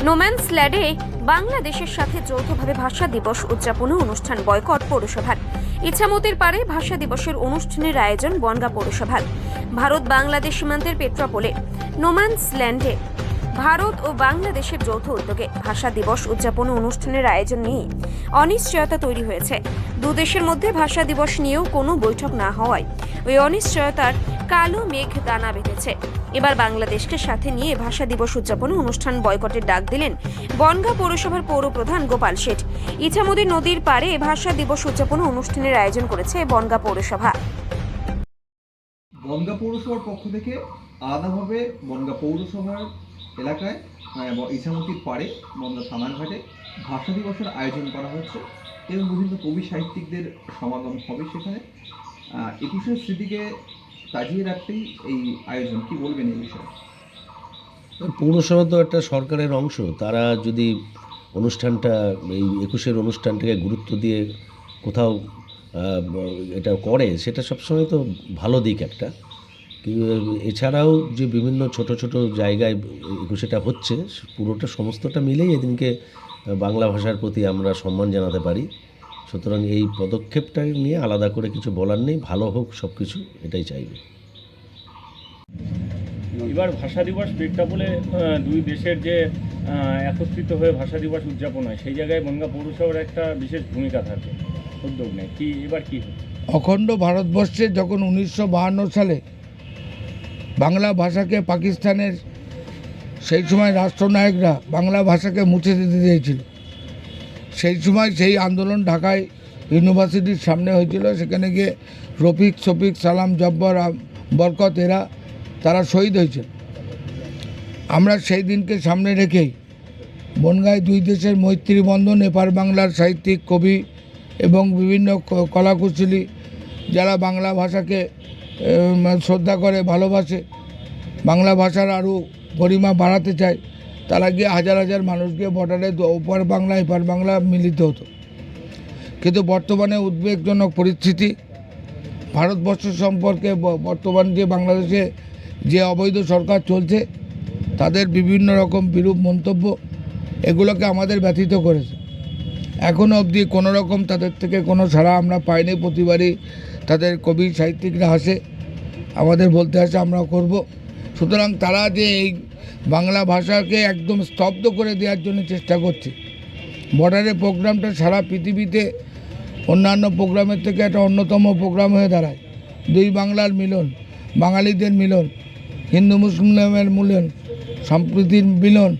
No man's ল্যান্ডে বাংলাদেশের সাথে যৌথভাবে ভাষা দিবস উদযাপনে অনুষ্ঠান বয়কট পৌরসভার। ইছামতির পারে ভাষা দিবসের অনুষ্ঠানের আয়োজন বনগাঁ পৌরসভার। ভারত বাংলাদেশ সীমান্তের পেট্রাপোলে নোম্যান্স ল্যান্ডে ভারত ও বাংলাদেশের যৌথ উদ্যোগে ভাষা দিবস উদযাপন অনুষ্ঠানের আয়োজন নিয়ে অনিশ্চয়তা তৈরি হয়েছে। দুদেশের মধ্যে ভাষা দিবস নিয়েও কোনো বৈঠক না হওয়ায় ওই অনিশ্চয়তার কালো মেঘ দানা বেঁধেছে। এবার বাংলাদেশকে সাথে নিয়ে ভাষা দিবস উদযাপনে অনুষ্ঠান বয়কটের ডাক দিলেন বনগাঁ পৌরসভার পৌরপ্রধান গোপাল শেঠ। ইছামতি নদীর পাড়ে ভাষা দিবস উদযাপন অনুষ্ঠানের আয়োজন করেছে বনগাঁ পৌরসভা। বনগাঁ পৌরসভার পক্ষ থেকে আলাদাভাবে বনগাঁ পৌরসভার এলাকায় ইছামতির পাড়ে বনগাঁ থানার ঘাটে ভাষা দিবসের আয়োজন করা হচ্ছে এবং বিভিন্ন কবি সাহিত্যিকদের সমাগম হবে সেখানে। 21এর স্মৃতিকে তাজিয়ে রাখতেই এই আয়োজন। কি বলবেন এই বিষয়ে? পৌরসভা তো একটা সরকারের অংশ, তারা যদি অনুষ্ঠানটা এই 21-এর অনুষ্ঠানটাকে গুরুত্ব দিয়ে কোথাও এটা করে, সেটা সবসময় তো ভালো দিক একটা। কিন্তু এছাড়াও যে বিভিন্ন ছোট ছোট জায়গায় 21-এটা হচ্ছে, পুরোটা সমস্তটা মিলেই এদিনকে বাংলা ভাষার প্রতি আমরা সম্মান জানাতে পারি। সুতরাং এই পদক্ষেপটা নিয়ে আলাদা করে কিছু বলার নেই, ভালো হোক সব কিছু, এটাই চাইবে। এবার ভাষা দিবস প্রেক্ষাপটে দুই দেশের যে একত্রিত হয়ে ভাষা দিবস উদযাপন হয়, সেই জায়গায় বনগাঁ পৌরসভার একটা বিশেষ ভূমিকা থাকে, উদ্যোগ নেয়। কি এবার কি অখণ্ড ভারতবর্ষে যখন 1952 সালে বাংলা ভাষাকে পাকিস্তানের সেই সময় রাষ্ট্রনায়করা বাংলা ভাষাকে মুছে দিতে চেয়েছিল, সেই সময় সেই আন্দোলন ঢাকায় ইউনিভার্সিটির সামনে হয়েছিল। সেখানে গিয়ে রফিক, শফিক, সালাম, জব্বর, বরকত তারা শহীদ হয়েছিল। আমরা সেই দিনকে সামনে রেখেই বনগাঁয় দুই দেশের মৈত্রী বন্ধন, এপার বাংলার সাহিত্যিক, কবি এবং বিভিন্ন কলাকুশলী যারা বাংলা ভাষাকে শ্রদ্ধা করে, ভালোবাসে, বাংলা ভাষার আরও গরিমা বাড়াতে চায়, তারা গিয়ে হাজার হাজার মানুষকে বর্ডারে ওপার বাংলা এপার বাংলা মিলিত হতো। কিন্তু বর্তমানে উদ্বেগজনক পরিস্থিতি, ভারতবর্ষ সম্পর্কে বর্তমান যে বাংলাদেশে যে অবৈধ সরকার চলছে, তাদের বিভিন্ন রকম বিরূপ মন্তব্য, এগুলোকে আমাদের ব্যথিত করেছে। এখনও অবধি কোনো রকম তাদের থেকে কোনো সাড়া আমরা পাইনি। প্রতিবারই তাদের কবি সাহিত্যিকরা আসে, আমাদের বলতে আসে, আমরা করব। সুতরাং তারা যে এই বাংলা ভাষাকে একদম স্তব্ধ করে দেওয়ার জন্য চেষ্টা করছে। বর্ডারের প্রোগ্রামটা সারা পৃথিবীতে অন্যান্য প্রোগ্রামের থেকে একটা অন্যতম প্রোগ্রাম হয়ে দাঁড়ায়। দুই বাংলার মিলন, বাঙালিদের মিলন, হিন্দু মুসলিমের মিলন, সম্প্রীতির মিলন,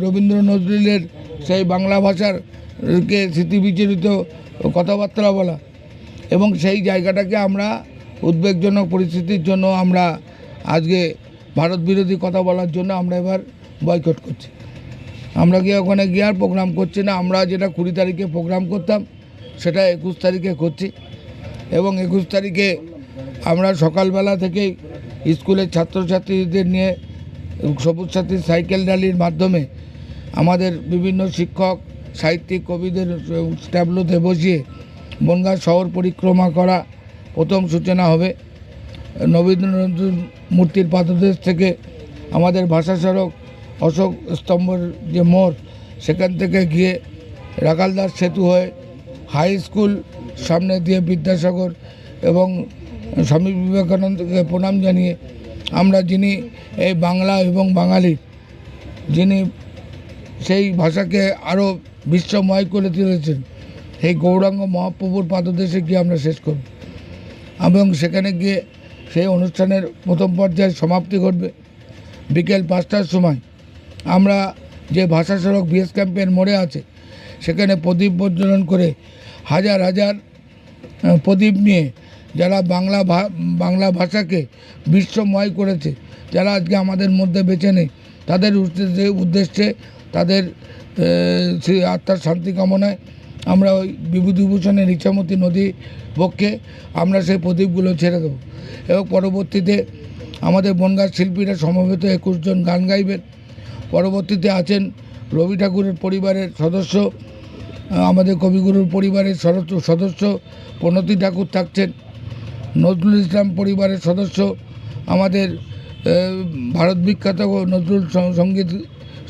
রবীন্দ্র নজরুলের সেই বাংলা ভাষারকে স্মৃতিবিচরিত কথাবার্তা বলা, এবং সেই জায়গাটাকে আমরা উদ্বেগজনক পরিস্থিতির জন্য আমরা আজকে ভারত বিরোধী কথা বলার জন্য আমরা এবার বয়কট করছি। আমরা গিয়ে ওখানে গিয়ে আর প্রোগ্রাম করছি না। আমরা যেটা 20 তারিখে প্রোগ্রাম করতাম সেটা 21 তারিখে করছি, এবং 21 তারিখে আমরা সকালবেলা থেকেই স্কুলের ছাত্রছাত্রীদের নিয়ে সবুজ সাথী সাইকেল র্যালির মাধ্যমে আমাদের বিভিন্ন শিক্ষক, সাহিত্যিক, কবিদের ট্যাবলোতে বসিয়ে বনগাঁ শহর পরিক্রমা করা প্রথম সূচনা হবে। রবীন্দ্রনাথ মূর্তির পাদদেশ থেকে আমাদের ভাষা সড়ক, অশোক স্তম্ভের যে মোড়, সেখান থেকে গিয়ে রাখালদাস সেতু হয়ে হাই স্কুল সামনে দিয়ে বিদ্যাসাগর এবং স্বামী বিবেকানন্দকে প্রণাম জানিয়ে আমরা, যিনি এই বাংলা এবং বাঙালি, যিনি সেই ভাষাকে আরও বিশ্বময় করে তুলেছেন, সেই গৌরাঙ্গ মহাপ্রভুর পাদদেশে গিয়ে আমরা শেষ করব, এবং সেখানে গিয়ে সেই অনুষ্ঠানের প্রথম পর্যায়ে সমাপ্তি ঘটবে বিকেল 5টার সময়। আমরা যে ভাষা সড়ক বিএস ক্যাম্পের মোড়ে আছে, সেখানে প্রদীপ প্রজ্বলন করে হাজার হাজার প্রদীপ নিয়ে যারা বাংলা ভাষাকে বিশ্বময় করেছে, যারা আজকে আমাদের মধ্যে বেঁচে নেই, তাদের উদ্দেশ্যে তাদের আত্মার শান্তি কামনায় আমরা ওই বিভূতিভূষণের ইছামতি নদী পক্ষে আমরা সেই প্রদীপগুলো ছেড়ে দেবো। এবং পরবর্তীতে আমাদের বনগাঁ শিল্পীরা সমবেত 21 জন গান গাইবেন। পরবর্তীতে আছেন রবি ঠাকুরের পরিবারের সদস্য, আমাদের কবিগুরুর পরিবারের সদস্য প্রণতি ঠাকুর থাকছেন, নজরুল ইসলাম পরিবারের সদস্য, আমাদের ভারত বিখ্যাত নজরুল সঙ্গীত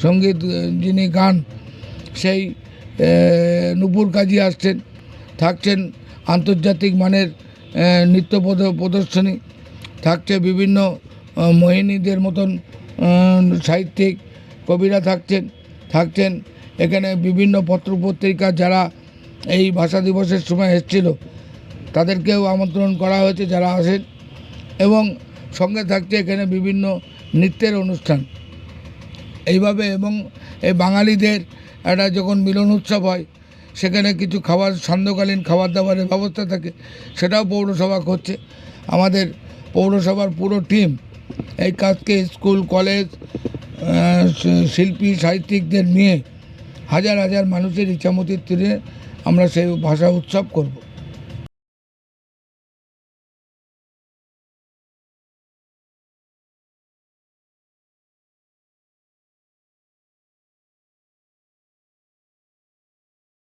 সঙ্গীত যিনি গান সেই নূপুর কাজী আসছেন, থাকছেন আন্তর্জাতিক মানের নৃত্য প্রদর্শনী, থাকছে বিভিন্ন মোহিনীদের মতন সাহিত্যিক কবিরা থাকছেন এখানে বিভিন্ন পত্রপত্রিকা যারা এই ভাষা দিবসের সময় এসেছিল তাদেরকেও আমন্ত্রণ করা হয়েছে যারা আসেন, এবং সঙ্গে থাকছে এখানে বিভিন্ন নৃত্যের অনুষ্ঠান এইভাবে। এবং এই বাঙালিদের একটা যখন মিলন উৎসব হয় সেখানে কিছু সান্ধ্যকালীন খাবার দাবারের ব্যবস্থা থাকে, সেটাও পৌরসভা করছে। আমাদের পৌরসভার পুরো টিম এই কাজকে স্কুল কলেজ শিল্পী সাহিত্যিকদের নিয়ে হাজার হাজার মানুষের ইচ্ছামতির তীরে আমরা সেই ভাষা উৎসব করব।